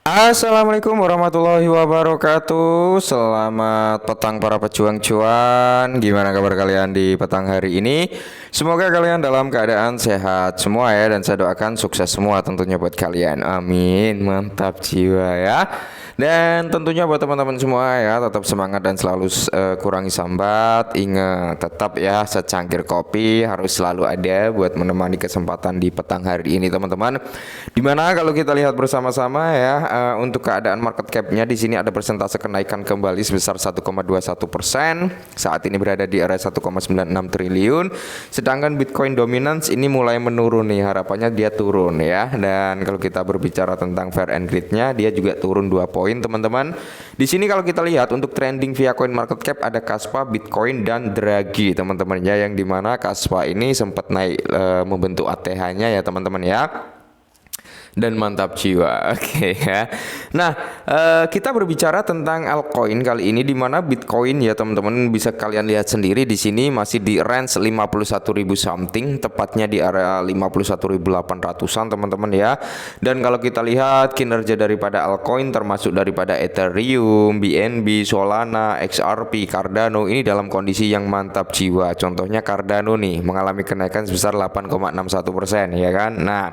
Assalamualaikum warahmatullahi wabarakatuh. Selamat petang para pejuang cuan. Gimana kabar kalian di petang hari ini? Semoga kalian dalam keadaan sehat semua ya. Dan saya doakan sukses semua tentunya buat kalian. Amin. Mantap jiwa ya. Dan tentunya buat teman-teman semua ya, tetap semangat dan selalu kurangi sambat. Ingat tetap ya, secangkir kopi harus selalu ada buat menemani kesempatan di petang hari ini teman-teman. Dimana kalau kita lihat bersama-sama ya, untuk keadaan market cap-nya di sini ada persentase kenaikan kembali sebesar 1,21%. Saat ini berada di area 1,96 triliun. Sedangkan Bitcoin dominance ini mulai menurun nih, harapannya dia turun ya. Dan kalau kita berbicara tentang fair and greed-nya, dia juga turun 2 poin teman-teman. Di sini kalau kita lihat untuk trending via coin market cap ada Kaspa, Bitcoin dan Draghi teman-teman ya, yang dimana Kaspa ini sempat naik membentuk ATH-nya ya teman-teman ya. Dan mantap jiwa. Oke ya. Nah, kita berbicara tentang altcoin kali ini, di mana Bitcoin ya teman-teman bisa kalian lihat sendiri di sini masih di range 51.000 something, tepatnya di area 51.800-an teman-teman ya. Dan kalau kita lihat kinerja daripada altcoin termasuk daripada Ethereum, BNB, Solana, XRP, Cardano ini dalam kondisi yang mantap jiwa. Contohnya Cardano nih mengalami kenaikan sebesar 8,61% ya kan. Nah,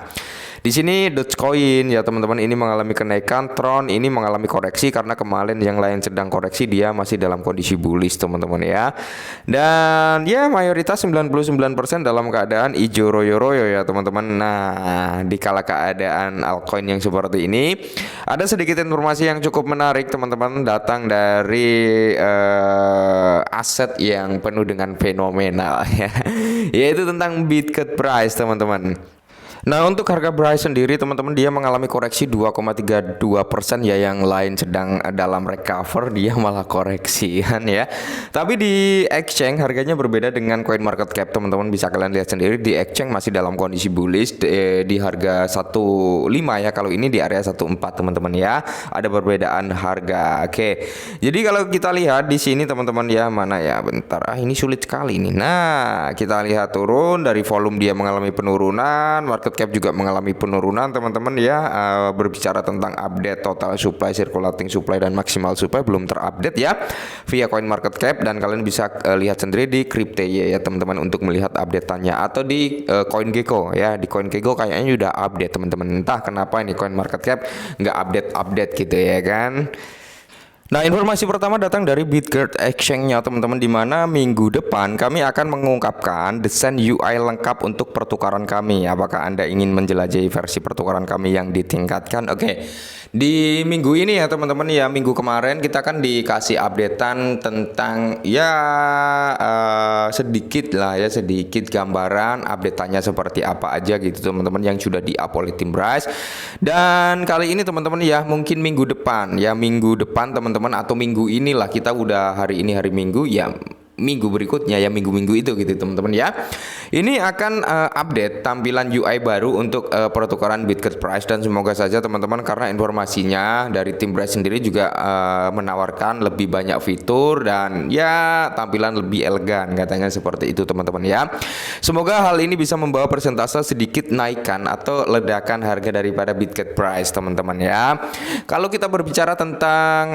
di sini Dogecoin ya teman-teman ini mengalami kenaikan, Tron ini mengalami koreksi karena kemarin yang lain sedang koreksi, dia masih dalam kondisi bullish teman-teman ya. Dan ya mayoritas 99% dalam keadaan hijau royo-royo ya teman-teman. Nah, di kala keadaan altcoin yang seperti ini, ada sedikit informasi yang cukup menarik teman-teman, datang dari aset yang penuh dengan fenomenal ya, yaitu tentang Bitcoin price teman-teman. Nah, untuk harga Bryce sendiri teman-teman dia mengalami koreksi 2,32% ya, yang lain sedang dalam recover, dia malah koreksi kan ya. Tapi di exchange harganya berbeda dengan coin market cap teman-teman, bisa kalian lihat sendiri di exchange masih dalam kondisi bullish di harga 15 ya, kalau ini di area 14 teman-teman ya. Ada perbedaan harga. Oke. Jadi kalau kita lihat di sini teman-teman ya, mana ya, bentar. Ini sulit sekali nih. Nah, kita lihat turun dari volume dia mengalami penurunan, market cap juga mengalami penurunan teman-teman ya. Berbicara tentang update total supply, circulating supply dan maximal supply belum terupdate ya via coin market cap, dan kalian bisa lihat sendiri di Crypteye ya teman-teman untuk melihat update-nya, atau di CoinGecko ya. Di CoinGecko kayaknya sudah update teman-teman, entah kenapa ini coin market cap nggak update gitu ya kan. Nah, informasi pertama datang dari Bitgert Exchange-nya teman-teman, di mana minggu depan kami akan mengungkapkan desain UI lengkap untuk pertukaran kami. Apakah Anda ingin menjelajahi versi pertukaran kami yang ditingkatkan? Oke. Di minggu ini ya teman-teman ya, minggu kemarin kita kan dikasih updatean tentang ya sedikit lah ya, sedikit gambaran update-nya seperti apa aja gitu teman-teman yang sudah di-up oleh tim Bryce. Dan kali ini teman-teman ya, mungkin minggu depan teman-teman, atau minggu inilah, kita udah hari ini hari Minggu ya, minggu berikutnya ya, minggu-minggu itu gitu teman-teman ya. Ini akan update tampilan UI baru untuk pertukaran Bitcoin price, dan semoga saja teman-teman, karena informasinya dari tim Bryce sendiri juga menawarkan lebih banyak fitur dan ya tampilan lebih elegan katanya seperti itu teman-teman ya. Semoga hal ini bisa membawa persentase sedikit naikkan atau ledakan harga daripada Bitcoin price teman-teman ya. Kalau kita berbicara tentang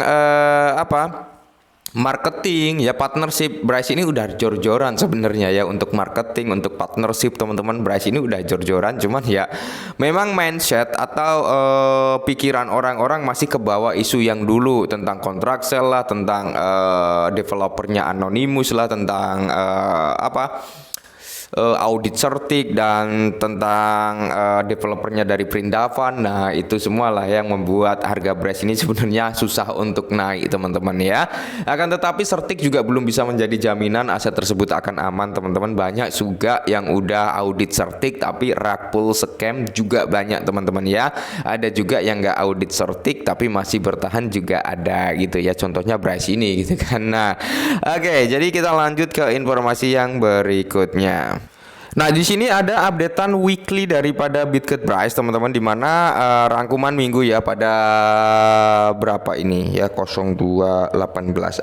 marketing ya, partnership, Bryce ini udah jor-joran sebenarnya ya. Untuk marketing, untuk partnership teman-teman, Bryce ini udah jor-joran. Cuman ya memang mindset atau pikiran orang-orang masih ke bawah isu yang dulu tentang kontrak sell lah, tentang developernya Anonymous lah, tentang audit certik, dan tentang developernya dari Prindavan. Nah, itu semua lah yang membuat harga Bryce ini sebenarnya susah untuk naik teman-teman ya. Akan tetapi certik juga belum bisa menjadi jaminan aset tersebut akan aman teman-teman. Banyak juga yang udah audit certik tapi rug pull scam juga banyak teman-teman ya. Ada juga yang nggak audit certik tapi masih bertahan juga ada gitu ya. Contohnya Bryce ini gitu kan. Nah, oke, jadi kita lanjut ke informasi yang berikutnya. Nah, di sini ada updatean weekly daripada Bitget Price, teman-teman, di mana rangkuman minggu ya pada berapa ini ya 0218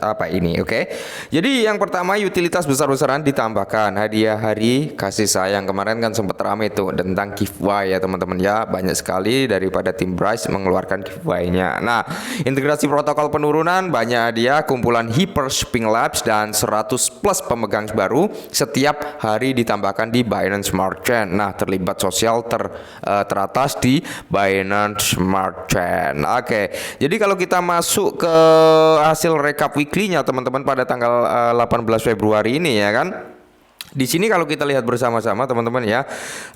apa ini, oke. Jadi yang pertama utilitas besar-besaran ditambahkan hadiah hari kasih sayang. Kemarin kan sempat rame tuh tentang giveaway ya, teman-teman ya. Banyak sekali daripada tim Price mengeluarkan giveaway-nya. Nah, integrasi protokol penurunan, banyak hadiah, kumpulan Hyper Spring Labs dan 100 plus pemegang baru setiap hari ditambahkan di Binance Smart Chain. Nah, terlibat sosial teratas di Binance Smart Chain. Oke. Jadi kalau kita masuk ke hasil recap weekly-nya teman-teman pada tanggal 18 Februari ini ya kan. Di sini kalau kita lihat bersama-sama teman-teman ya,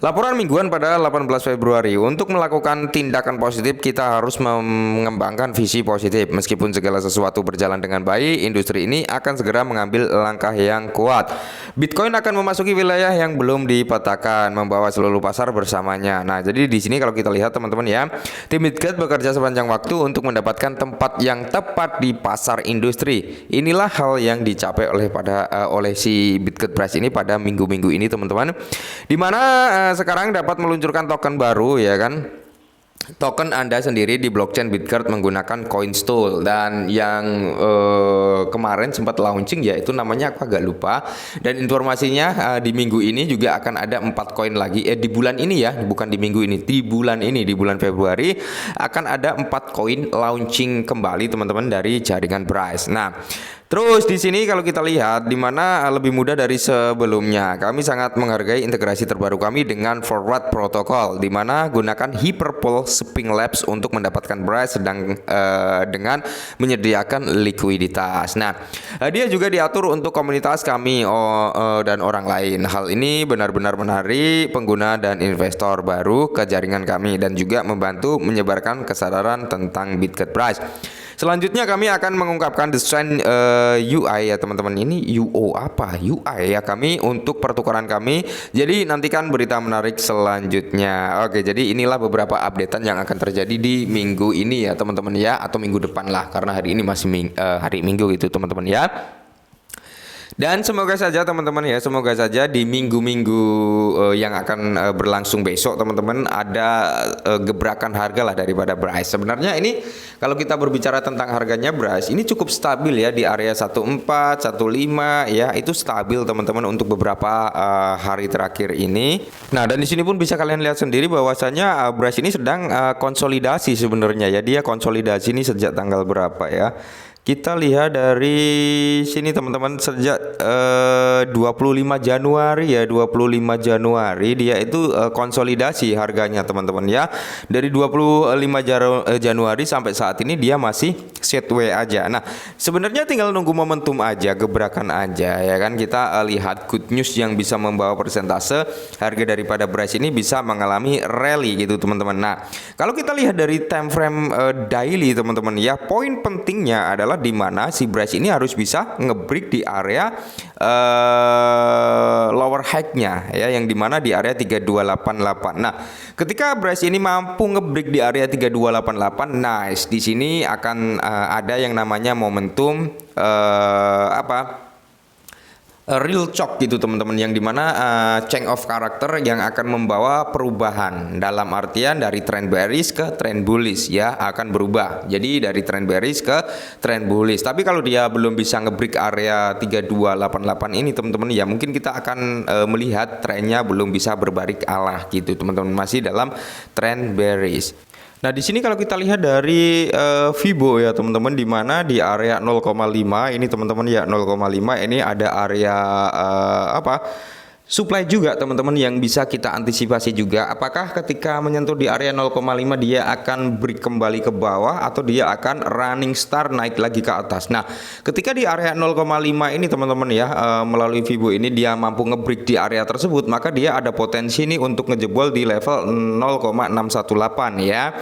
laporan mingguan pada 18 Februari. Untuk melakukan tindakan positif kita harus mengembangkan visi positif. Meskipun segala sesuatu berjalan dengan baik, industri ini akan segera mengambil langkah yang kuat. Bitcoin akan memasuki wilayah yang belum dipetakan, membawa seluruh pasar bersamanya. Nah, jadi di sini kalau kita lihat teman-teman ya, tim Bitget bekerja sepanjang waktu untuk mendapatkan tempat yang tepat di pasar industri. Inilah hal yang dicapai oleh si Bitget Price ini pada minggu-minggu ini teman-teman, dimana sekarang dapat meluncurkan token baru ya kan. Token Anda sendiri di blockchain Bitget menggunakan CoinStol, dan yang kemarin sempat launching yaitu namanya aku agak lupa, dan informasinya di minggu ini juga akan ada 4 koin lagi di bulan ini ya, bukan di minggu ini, di bulan Februari akan ada 4 koin launching kembali teman-teman dari jaringan Price. Nah, terus di sini kalau kita lihat di mana lebih mudah dari sebelumnya. Kami sangat menghargai integrasi terbaru kami dengan Forward Protocol, di mana gunakan Hyperpool Spring Labs untuk mendapatkan Price dengan menyediakan likuiditas. Nah, dia juga diatur untuk komunitas kami dan orang lain. Hal ini benar-benar menarik pengguna dan investor baru ke jaringan kami dan juga membantu menyebarkan kesadaran tentang Bitget Price. Selanjutnya kami akan mengungkapkan desain UI ya teman-teman. Ini UO apa? UI ya kami untuk pertukaran kami. Jadi nantikan berita menarik selanjutnya. Oke, jadi inilah beberapa updatean yang akan terjadi di minggu ini ya teman-teman ya, atau minggu depan lah, karena hari ini masih hari Minggu gitu teman-teman ya. Dan semoga saja teman-teman ya, semoga saja di minggu-minggu yang akan berlangsung besok teman-teman ada gebrakan harga lah daripada Price. Sebenarnya ini kalau kita berbicara tentang harganya Price ini cukup stabil ya di area 14, 15 ya, itu stabil teman-teman untuk beberapa hari terakhir ini. Nah, dan di sini pun bisa kalian lihat sendiri bahwasanya Price ini sedang konsolidasi sebenarnya ya. Dia konsolidasi ini sejak tanggal berapa ya? Kita lihat dari sini teman-teman, sejak 25 Januari ya, 25 Januari dia itu konsolidasi harganya teman-teman ya. Dari 25 Januari sampai saat ini dia masih sideways aja. Nah, sebenarnya tinggal nunggu momentum aja, gebrakan aja ya kan. Kita lihat good news yang bisa membawa persentase harga daripada Price ini bisa mengalami rally gitu teman-teman. Nah, kalau kita lihat dari time frame daily teman-teman ya, poin pentingnya adalah di mana si Price ini harus bisa ngebreak di area lower high-nya ya, yang dimana di area 3288. Nah, ketika Price ini mampu ngebreak di area 3288, nice, di sini akan ada yang namanya momentum real shock gitu teman-teman, yang dimana change of character yang akan membawa perubahan, dalam artian dari trend bearish ke trend bullish ya, akan berubah jadi dari trend bearish ke trend bullish. Tapi kalau dia belum bisa ngebreak area 3288 ini teman-teman ya, mungkin kita akan melihat trennya belum bisa berbalik arah gitu teman-teman, masih dalam trend bearish. Nah, di sini kalau kita lihat dari Fibo ya teman-teman, di mana di area 0,5 ini teman-teman ya, 0,5 ini ada area supply juga teman-teman yang bisa kita antisipasi juga. Apakah ketika menyentuh di area 0,5 dia akan break kembali ke bawah atau dia akan running star naik lagi ke atas. Nah, ketika di area 0,5 ini teman-teman ya, melalui Fibo ini dia mampu ngebreak di area tersebut, maka dia ada potensi nih untuk ngejebol di level 0,618 ya.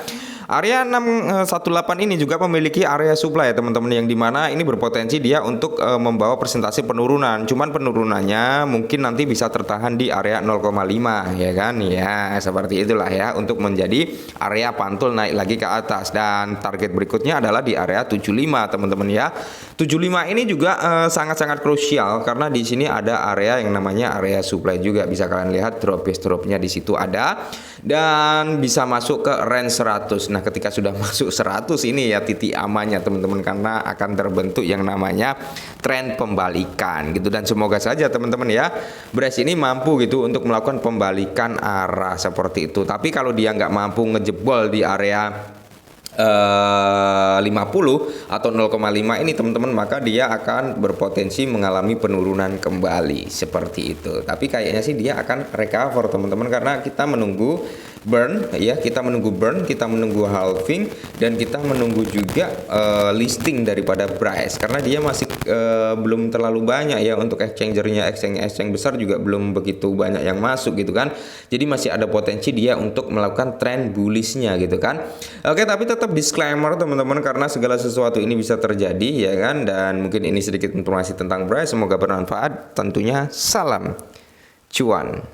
Area 618 ini juga memiliki area supply ya teman-teman, yang dimana ini berpotensi dia untuk membawa presentasi penurunan. Cuman penurunannya mungkin nanti bisa tertahan di area 0,5 ya kan ya, seperti itulah ya, untuk menjadi area pantul naik lagi ke atas. Dan target berikutnya adalah di area 75 teman-teman ya. 75 ini juga sangat-sangat krusial karena di sini ada area yang namanya area supply juga. Bisa kalian lihat dropnya di situ ada, dan bisa masuk ke range 100. Nah, ketika sudah masuk 100 ini ya titik amannya teman-teman, karena akan terbentuk yang namanya tren pembalikan gitu. Dan semoga saja teman-teman ya, beras ini mampu gitu untuk melakukan pembalikan arah seperti itu. Tapi kalau dia nggak mampu ngejebol di area 50 atau 0,5 ini teman-teman, maka dia akan berpotensi mengalami penurunan kembali seperti itu. Tapi kayaknya sih dia akan recover teman-teman, karena kita menunggu burn ya, kita menunggu halving, dan kita menunggu juga listing daripada price, karena dia masih belum terlalu banyak ya untuk exchange besar juga belum begitu banyak yang masuk gitu kan. Jadi masih ada potensi dia untuk melakukan trend bullishnya gitu kan. Oke, tapi tetap disclaimer teman-teman, karena segala sesuatu ini bisa terjadi ya kan. Dan mungkin ini sedikit informasi tentang price, semoga bermanfaat. Tentunya salam cuan.